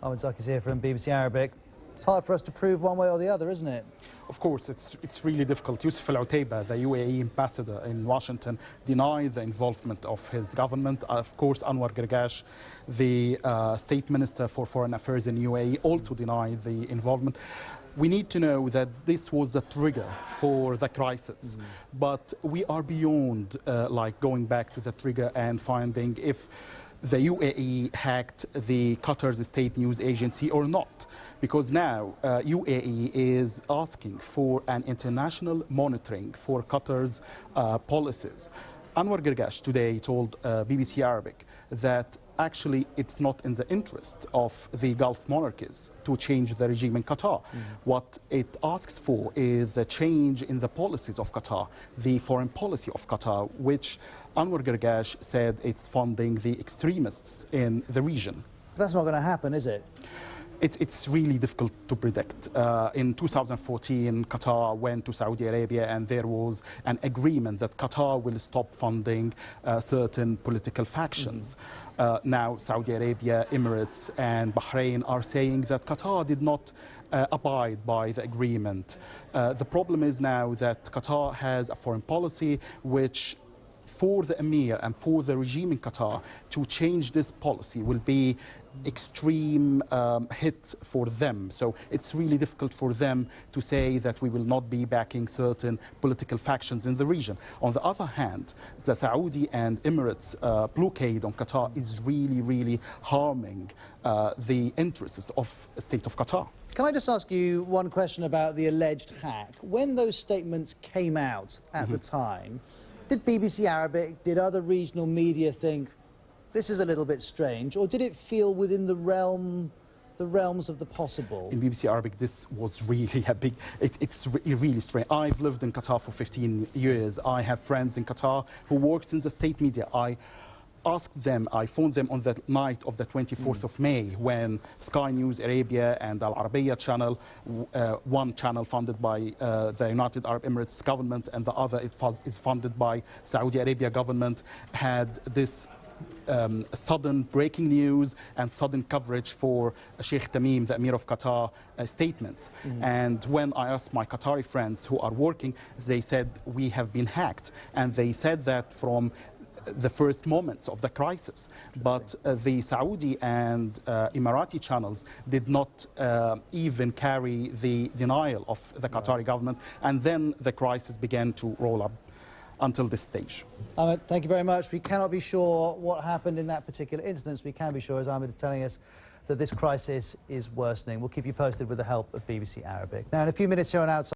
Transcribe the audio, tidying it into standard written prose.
Ahmed Zaki's here from BBC Arabic. It's hard for us to prove one way or the other, isn't it? Of course, it's really difficult. Yusuf Al-Utaiba, the UAE ambassador in Washington, denied the involvement of his government. Of course, Anwar Gargash, the state minister for foreign affairs in UAE, also denied the involvement. We need to know that this was the trigger for the crisis, but we are beyond like going back to the trigger and finding if the UAE hacked the Qatar's state news agency or not, because now UAE is asking for an international monitoring for Qatar's policies. Anwar Gargash today told BBC Arabic that actually it's not in the interest of the Gulf monarchies to change the regime in Qatar. What it asks for is a change in the policies of Qatar, the foreign policy of Qatar, which Anwar Gargash said it's funding the extremists in the region. That's not going to happen, is it? It's really difficult to predict. In 2014, Qatar went to Saudi Arabia and there was an agreement that Qatar will stop funding certain political factions. Now Saudi Arabia, Emirates and Bahrain are saying that Qatar did not abide by the agreement. The problem is now that Qatar has a foreign policy which for the Emir and for the regime in Qatar to change this policy will be extreme hit for them. So it's really difficult for them to say that we will not be backing certain political factions in the region. On the other hand, the Saudi and Emirates blockade on Qatar is really harming the interests of the state of Qatar. Can I just ask you one question about the alleged hack? When those statements came out at the time, did BBC Arabic, did other regional media think this is a little bit strange, or did it feel within the realms of the possible? In BBC Arabic, this was really a big, it's really strange. I've lived in Qatar for 15 years. I have friends in Qatar who works in the state media. I asked them, I phoned them on the night of the 24th of May when Sky News Arabia and Al Arabiya channel, one channel funded by the United Arab Emirates government and the other is funded by Saudi Arabia government, had this sudden breaking news and sudden coverage for Sheikh Tamim, the Emir of Qatar, statements. And when I asked my Qatari friends who are working, they said we have been hacked. And they said that from the first moments of the crisis, but the Saudi and Emirati channels did not even carry the denial of the Qatari government, and then the crisis began to roll up until this stage. Ahmed, thank you very much. We cannot be sure what happened in that particular instance. We can be sure, as Ahmed is telling us, that this crisis is worsening. We'll keep you posted with the help of BBC Arabic. Now, in a few minutes here on Outside.